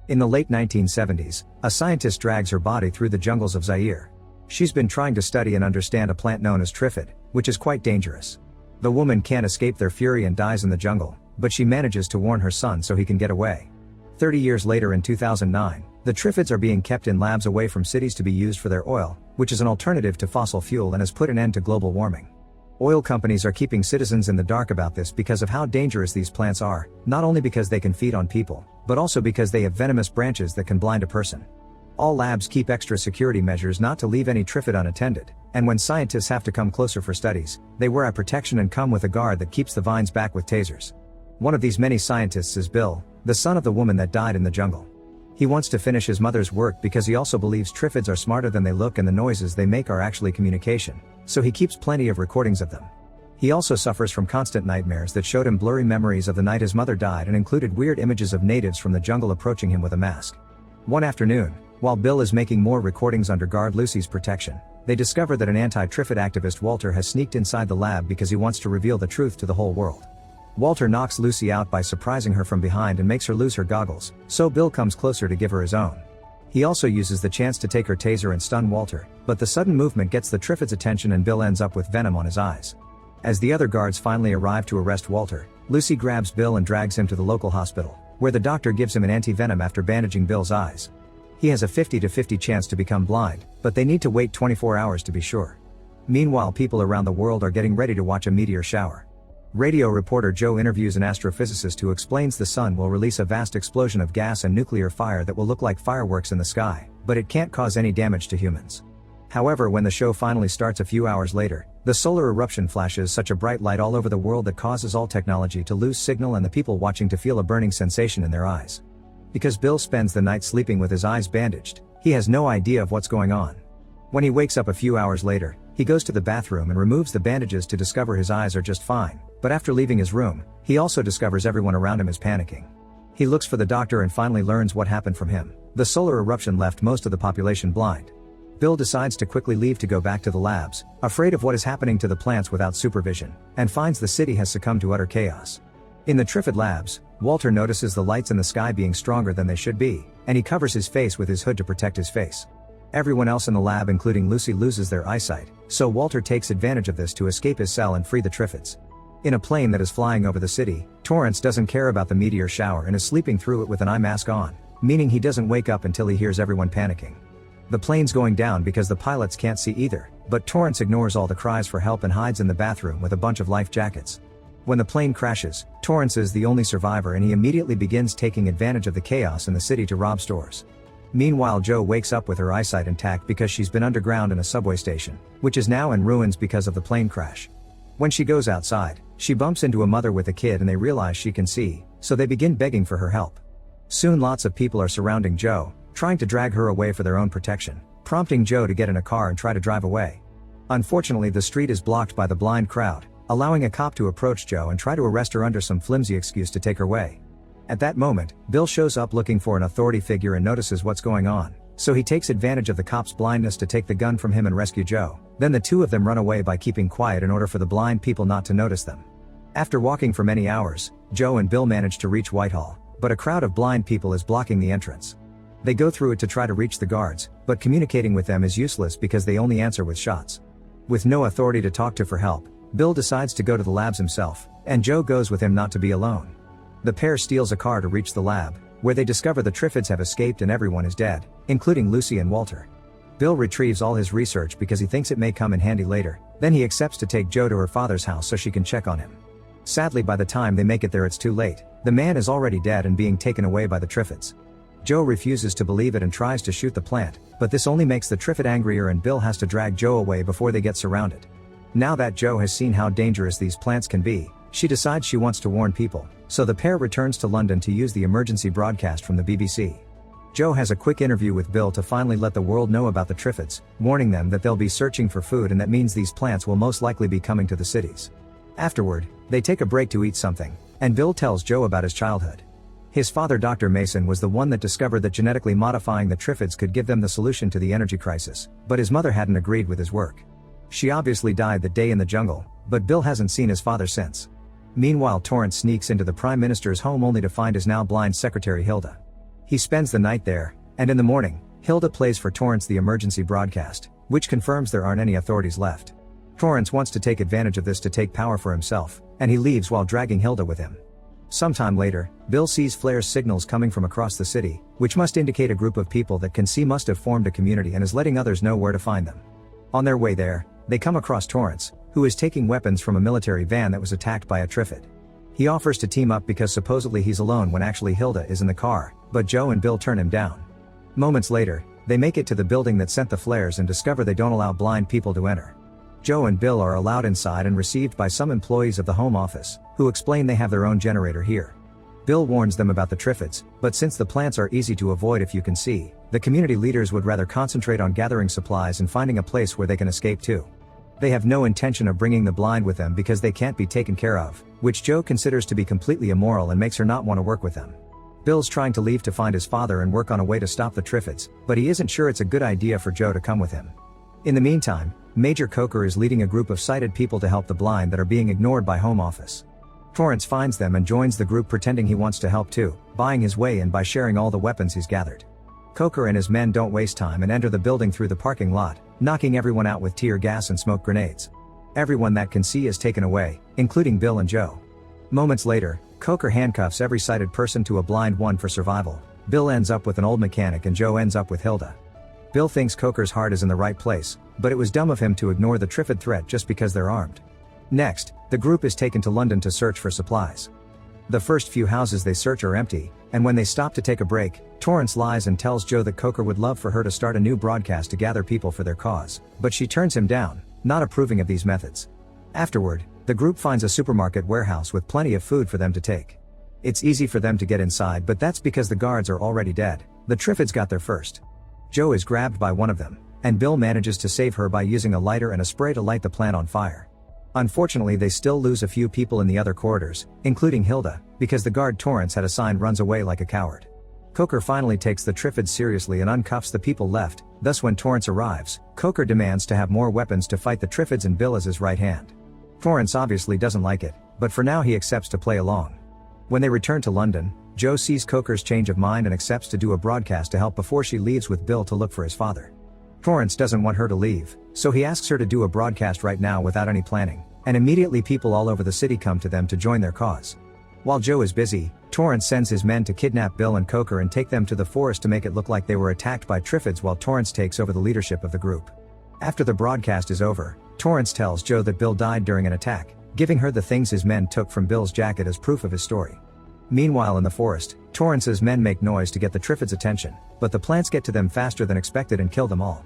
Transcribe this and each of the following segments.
In the late 1970s, a scientist drags her body through the jungles of Zaire. She's been trying to study and understand a plant known as triffid, which is quite dangerous. The woman can't escape their fury and dies in the jungle, but she manages to warn her son so he can get away. 30 years later in 2009, the triffids are being kept in labs away from cities to be used for their oil, which is an alternative to fossil fuel and has put an end to global warming. Oil companies are keeping citizens in the dark about this because of how dangerous these plants are, not only because they can feed on people, but also because they have venomous branches that can blind a person. All labs keep extra security measures not to leave any triffid unattended, and when scientists have to come closer for studies, they wear eye protection and come with a guard that keeps the vines back with tasers. One of these many scientists is Bill, the son of the woman that died in the jungle. He wants to finish his mother's work because he also believes triffids are smarter than they look and the noises they make are actually communication, so he keeps plenty of recordings of them. He also suffers from constant nightmares that showed him blurry memories of the night his mother died and included weird images of natives from the jungle approaching him with a mask. One afternoon, while Bill is making more recordings under guard Lucy's protection, they discover that an anti-triffid activist Walter has sneaked inside the lab because he wants to reveal the truth to the whole world. Walter knocks Lucy out by surprising her from behind and makes her lose her goggles, so Bill comes closer to give her his own. He also uses the chance to take her taser and stun Walter, but the sudden movement gets the triffid's attention and Bill ends up with venom on his eyes. As the other guards finally arrive to arrest Walter, Lucy grabs Bill and drags him to the local hospital, where the doctor gives him an anti-venom after bandaging Bill's eyes. He has a 50-50 chance to become blind, but they need to wait 24 hours to be sure. Meanwhile, people around the world are getting ready to watch a meteor shower. Radio reporter Joe interviews an astrophysicist who explains the sun will release a vast explosion of gas and nuclear fire that will look like fireworks in the sky, but it can't cause any damage to humans. However, when the show finally starts a few hours later, the solar eruption flashes such a bright light all over the world that causes all technology to lose signal and the people watching to feel a burning sensation in their eyes. Because Bill spends the night sleeping with his eyes bandaged, he has no idea of what's going on. When he wakes up a few hours later, he goes to the bathroom and removes the bandages to discover his eyes are just fine, but after leaving his room, he also discovers everyone around him is panicking. He looks for the doctor and finally learns what happened from him. The solar eruption left most of the population blind. Bill decides to quickly leave to go back to the labs, afraid of what is happening to the plants without supervision, and finds the city has succumbed to utter chaos. In the triffid labs, Walter notices the lights in the sky being stronger than they should be, and he covers his face with his hood to protect his face. Everyone else in the lab, including Lucy, loses their eyesight, so Walter takes advantage of this to escape his cell and free the triffids. In a plane that is flying over the city, Torrance doesn't care about the meteor shower and is sleeping through it with an eye mask on, meaning he doesn't wake up until he hears everyone panicking. The plane's going down because the pilots can't see either, but Torrance ignores all the cries for help and hides in the bathroom with a bunch of life jackets. When the plane crashes, Torrance is the only survivor and he immediately begins taking advantage of the chaos in the city to rob stores. Meanwhile, Jo wakes up with her eyesight intact because she's been underground in a subway station, which is now in ruins because of the plane crash. When she goes outside, she bumps into a mother with a kid and they realize she can see, so they begin begging for her help. Soon lots of people are surrounding Jo, trying to drag her away for their own protection, prompting Jo to get in a car and try to drive away. Unfortunately, the street is blocked by the blind crowd, allowing a cop to approach Jo and try to arrest her under some flimsy excuse to take her away. At that moment, Bill shows up looking for an authority figure and notices what's going on, so he takes advantage of the cop's blindness to take the gun from him and rescue Jo. Then the two of them run away by keeping quiet in order for the blind people not to notice them. After walking for many hours, Jo and Bill manage to reach Whitehall, but a crowd of blind people is blocking the entrance. They go through it to try to reach the guards, but communicating with them is useless because they only answer with shots. With no authority to talk to for help, Bill decides to go to the labs himself, and Jo goes with him not to be alone. The pair steals a car to reach the lab, where they discover the triffids have escaped and everyone is dead, including Lucy and Walter. Bill retrieves all his research because he thinks it may come in handy later, then he accepts to take Jo to her father's house so she can check on him. Sadly, by the time they make it there it's too late, the man is already dead and being taken away by the triffids. Jo refuses to believe it and tries to shoot the plant, but this only makes the triffid angrier and Bill has to drag Jo away before they get surrounded. Now that Jo has seen how dangerous these plants can be, she decides she wants to warn people, so the pair returns to London to use the emergency broadcast from the BBC. Jo has a quick interview with Bill to finally let the world know about the triffids, warning them that they'll be searching for food and that means these plants will most likely be coming to the cities. Afterward, they take a break to eat something, and Bill tells Jo about his childhood. His father, Dr. Mason, was the one that discovered that genetically modifying the triffids could give them the solution to the energy crisis, but his mother hadn't agreed with his work. She obviously died that day in the jungle, but Bill hasn't seen his father since. Meanwhile, Torrance sneaks into the Prime Minister's home only to find his now blind secretary Hilda. He spends the night there, and in the morning, Hilda plays for Torrance the emergency broadcast, which confirms there aren't any authorities left. Torrance wants to take advantage of this to take power for himself, and he leaves while dragging Hilda with him. Sometime later, Bill sees flares signals coming from across the city, which must indicate a group of people that can see must have formed a community and is letting others know where to find them. On their way there, they come across Torrance, who is taking weapons from a military van that was attacked by a Triffid. He offers to team up because supposedly he's alone when actually Hilda is in the car, but Joe and Bill turn him down. Moments later, they make it to the building that sent the flares and discover they don't allow blind people to enter. Joe and Bill are allowed inside and received by some employees of the Home Office, who explain they have their own generator here. Bill warns them about the Triffids, but since the plants are easy to avoid if you can see, the community leaders would rather concentrate on gathering supplies and finding a place where they can escape to. They have no intention of bringing the blind with them because they can't be taken care of, which Joe considers to be completely immoral and makes her not want to work with them. Bill's trying to leave to find his father and work on a way to stop the Triffids, but he isn't sure it's a good idea for Joe to come with him. In the meantime, Major Coker is leading a group of sighted people to help the blind that are being ignored by Home Office. Torrance finds them and joins the group pretending he wants to help too, buying his way in by sharing all the weapons he's gathered. Coker and his men don't waste time and enter the building through the parking lot, knocking everyone out with tear gas and smoke grenades. Everyone that can see is taken away, including Bill and Joe. Moments later, Coker handcuffs every sighted person to a blind one for survival. Bill ends up with an old mechanic and Joe ends up with Hilda. Bill thinks Coker's heart is in the right place, but it was dumb of him to ignore the Triffid threat just because they're armed. Next, the group is taken to London to search for supplies. The first few houses they search are empty, and when they stop to take a break, Torrance lies and tells Joe that Coker would love for her to start a new broadcast to gather people for their cause, but she turns him down, not approving of these methods. Afterward, the group finds a supermarket warehouse with plenty of food for them to take. It's easy for them to get inside, but that's because the guards are already dead. The Triffids got there first. Joe is grabbed by one of them, and Bill manages to save her by using a lighter and a spray to light the plant on fire. Unfortunately, they still lose a few people in the other corridors, including Hilda, because the guard Torrance had assigned runs away like a coward. Coker finally takes the Triffids seriously and uncuffs the people left, thus when Torrance arrives, Coker demands to have more weapons to fight the Triffids and Bill as his right hand. Torrance obviously doesn't like it, but for now he accepts to play along. When they return to London, Joe sees Coker's change of mind and accepts to do a broadcast to help before she leaves with Bill to look for his father. Torrance doesn't want her to leave, so he asks her to do a broadcast right now without any planning, and immediately people all over the city come to them to join their cause. While Joe is busy, Torrance sends his men to kidnap Bill and Coker and take them to the forest to make it look like they were attacked by Triffids while Torrance takes over the leadership of the group. After the broadcast is over, Torrance tells Joe that Bill died during an attack, giving her the things his men took from Bill's jacket as proof of his story. Meanwhile in the forest, Torrance's men make noise to get the Triffids' attention, but the plants get to them faster than expected and kill them all.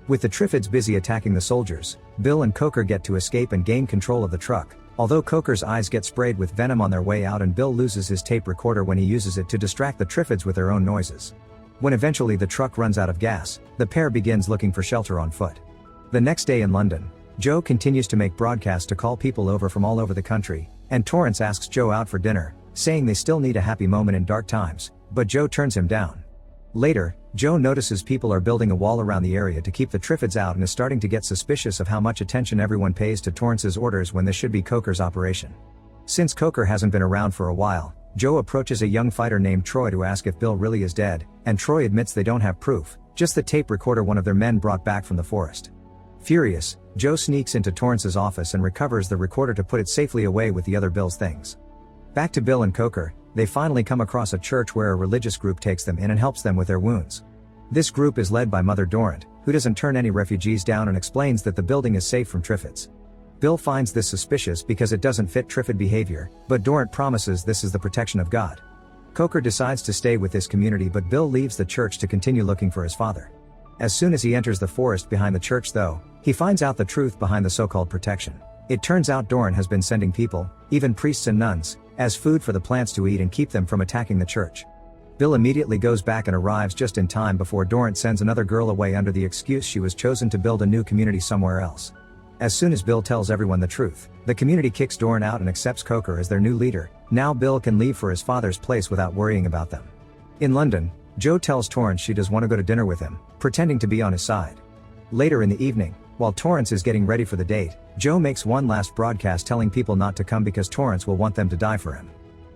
With the Triffids busy attacking the soldiers, Bill and Coker get to escape and gain control of the truck, although Coker's eyes get sprayed with venom on their way out and Bill loses his tape recorder when he uses it to distract the Triffids with their own noises. When eventually the truck runs out of gas, the pair begins looking for shelter on foot. The next day in London, Joe continues to make broadcasts to call people over from all over the country, and Torrance asks Joe out for dinner, saying they still need a happy moment in dark times, but Joe turns him down. Later, Joe notices people are building a wall around the area to keep the Triffids out and is starting to get suspicious of how much attention everyone pays to Torrance's orders when this should be Coker's operation. Since Coker hasn't been around for a while, Joe approaches a young fighter named Troy to ask if Bill really is dead, and Troy admits they don't have proof, just the tape recorder one of their men brought back from the forest. Furious, Joe sneaks into Torrance's office and recovers the recorder to put it safely away with the other Bill's things. Back to Bill and Coker, they finally come across a church where a religious group takes them in and helps them with their wounds. This group is led by Mother Dorrant, who doesn't turn any refugees down and explains that the building is safe from Triffids. Bill finds this suspicious because it doesn't fit Triffid behavior, but Dorrant promises this is the protection of God. Coker decides to stay with this community, but Bill leaves the church to continue looking for his father. As soon as he enters the forest behind the church though, he finds out the truth behind the so-called protection. It turns out Dorrant has been sending people, even priests and nuns, as food for the plants to eat and keep them from attacking the church. Bill immediately goes back and arrives just in time before Dorrant sends another girl away under the excuse she was chosen to build a new community somewhere else. As soon as Bill tells everyone the truth, the community kicks Dorrant out and accepts Coker as their new leader. Now Bill can leave for his father's place without worrying about them. In London, Joe tells Torrance she does want to go to dinner with him, pretending to be on his side. Later in the evening, while Torrance is getting ready for the date, Joe makes one last broadcast telling people not to come because Torrance will want them to die for him.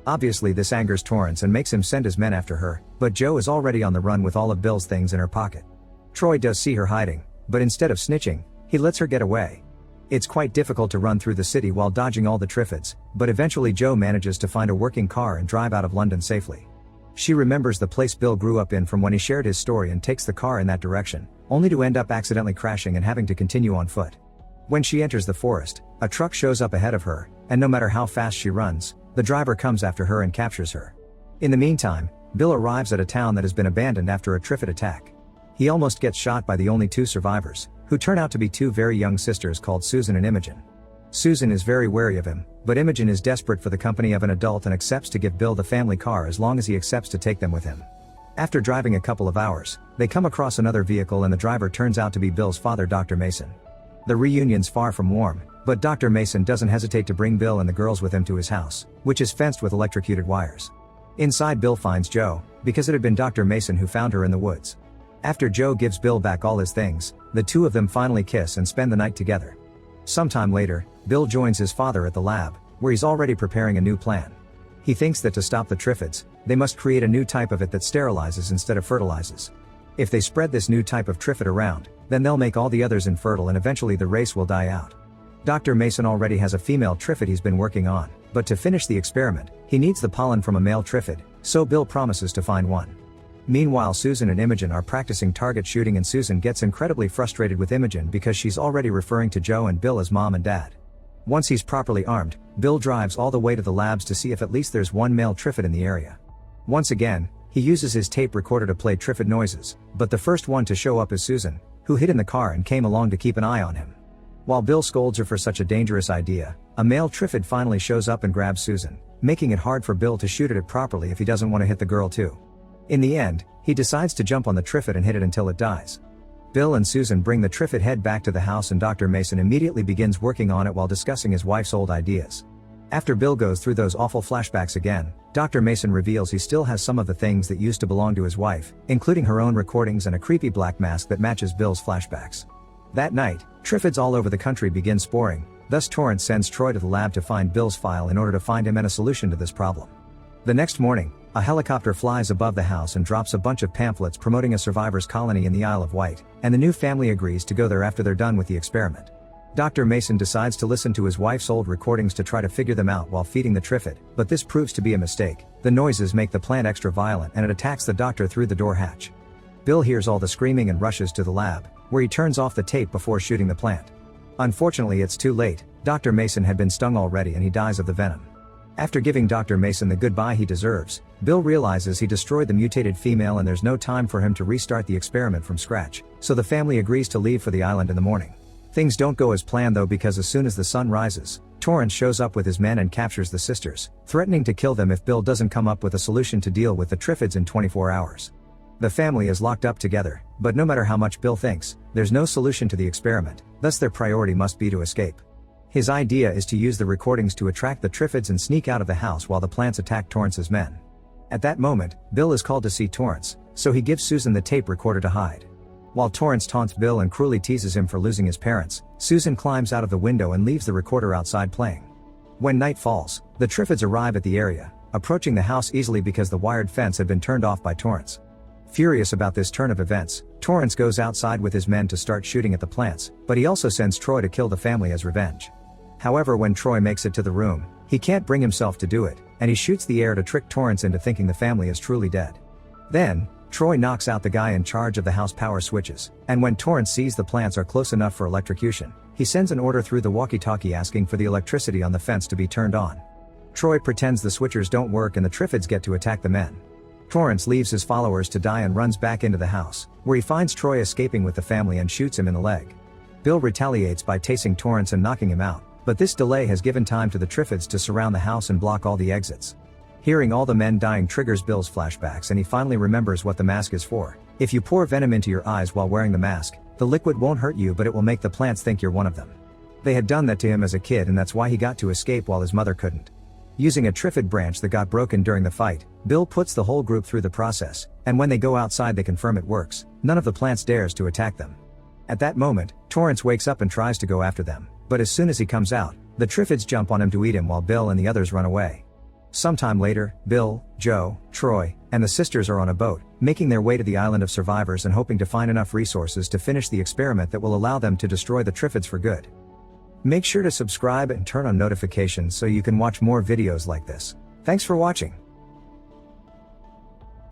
Obviously this angers Torrance and makes him send his men after her, but Jo is already on the run with all of Bill's things in her pocket. Troy does see her hiding, but instead of snitching, he lets her get away. It's quite difficult to run through the city while dodging all the Triffids, but eventually Jo manages to find a working car and drive out of London safely. She remembers the place Bill grew up in from when he shared his story and takes the car in that direction, only to end up accidentally crashing and having to continue on foot. When she enters the forest, a truck shows up ahead of her, and no matter how fast she runs, the driver comes after her and captures her. In the meantime, Bill arrives at a town that has been abandoned after a Triffid attack. He almost gets shot by the only two survivors, who turn out to be two very young sisters called Susan and Imogen. Susan is very wary of him, but Imogen is desperate for the company of an adult and accepts to give Bill the family car as long as he accepts to take them with him. After driving a couple of hours, they come across another vehicle and the driver turns out to be Bill's father, Dr. Mason. The reunion's far from warm, but Dr. Mason doesn't hesitate to bring Bill and the girls with him to his house, which is fenced with electrocuted wires. Inside, Bill finds Jo, because it had been Dr. Mason who found her in the woods. After Jo gives Bill back all his things, the two of them finally kiss and spend the night together. Sometime later, Bill joins his father at the lab, where he's already preparing a new plan. He thinks that to stop the Triffids, they must create a new type of it that sterilizes instead of fertilizes. If they spread this new type of Triffid around, then they'll make all the others infertile and eventually the race will die out. Dr. Mason already has a female Triffid he's been working on, but to finish the experiment, he needs the pollen from a male Triffid, so Bill promises to find one. Meanwhile, Susan and Imogen are practicing target shooting and Susan gets incredibly frustrated with Imogen because she's already referring to Jo and Bill as mom and dad. Once he's properly armed, Bill drives all the way to the labs to see if at least there's one male Triffid in the area. Once again, he uses his tape recorder to play Triffid noises, but the first one to show up is Susan, who hid in the car and came along to keep an eye on him. While Bill scolds her for such a dangerous idea, a male Triffid finally shows up and grabs Susan, making it hard for Bill to shoot at it properly if he doesn't want to hit the girl too. In the end, he decides to jump on the Triffid and hit it until it dies. Bill and Susan bring the Triffid head back to the house and Dr. Mason immediately begins working on it while discussing his wife's old ideas. After Bill goes through those awful flashbacks again, Dr. Mason reveals he still has some of the things that used to belong to his wife, including her own recordings and a creepy black mask that matches Bill's flashbacks. That night, Triffids all over the country begin sporing, thus Torrance sends Troy to the lab to find Bill's file in order to find him and a solution to this problem. The next morning, a helicopter flies above the house and drops a bunch of pamphlets promoting a survivors' colony in the Isle of Wight, and the new family agrees to go there after they're done with the experiment. Dr. Mason decides to listen to his wife's old recordings to try to figure them out while feeding the Triffid, but this proves to be a mistake. The noises make the plant extra violent and it attacks the doctor through the door hatch. Bill hears all the screaming and rushes to the lab, where he turns off the tape before shooting the plant. Unfortunately, it's too late. Dr. Mason had been stung already and he dies of the venom. After giving Dr. Mason the goodbye he deserves, Bill realizes he destroyed the mutated female and there's no time for him to restart the experiment from scratch, so the family agrees to leave for the island in the morning. Things don't go as planned though, because as soon as the sun rises, Torrance shows up with his men and captures the sisters, threatening to kill them if Bill doesn't come up with a solution to deal with the Triffids in 24 hours. The family is locked up together, but no matter how much Bill thinks, there's no solution to the experiment, thus their priority must be to escape. His idea is to use the recordings to attract the Triffids and sneak out of the house while the plants attack Torrance's men. At that moment, Bill is called to see Torrance, so he gives Susan the tape recorder to hide. While Torrance taunts Bill and cruelly teases him for losing his parents, Susan climbs out of the window and leaves the recorder outside playing. When night falls, the Triffids arrive at the area, approaching the house easily because the wired fence had been turned off by Torrance. Furious about this turn of events, Torrance goes outside with his men to start shooting at the plants, but he also sends Troy to kill the family as revenge. However, when Troy makes it to the room, he can't bring himself to do it, and he shoots the air to trick Torrance into thinking the family is truly dead. Then, Troy knocks out the guy in charge of the house power switches, and when Torrance sees the plants are close enough for electrocution, he sends an order through the walkie-talkie asking for the electricity on the fence to be turned on. Troy pretends the switchers don't work and the Triffids get to attack the men. Torrance leaves his followers to die and runs back into the house, where he finds Troy escaping with the family and shoots him in the leg. Bill retaliates by tasing Torrance and knocking him out, but this delay has given time to the Triffids to surround the house and block all the exits. Hearing all the men dying triggers Bill's flashbacks and he finally remembers what the mask is for. If you pour venom into your eyes while wearing the mask, the liquid won't hurt you but it will make the plants think you're one of them. They had done that to him as a kid and that's why he got to escape while his mother couldn't. Using a Triffid branch that got broken during the fight, Bill puts the whole group through the process, and when they go outside they confirm it works. None of the plants dares to attack them. At that moment, Torrance wakes up and tries to go after them, but as soon as he comes out, the Triffids jump on him to eat him while Bill and the others run away. Sometime later, Bill, Joe, Troy, and the sisters are on a boat, making their way to the island of survivors and hoping to find enough resources to finish the experiment that will allow them to destroy the Triffids for good. Make sure to subscribe and turn on notifications so you can watch more videos like this. Thanks for watching.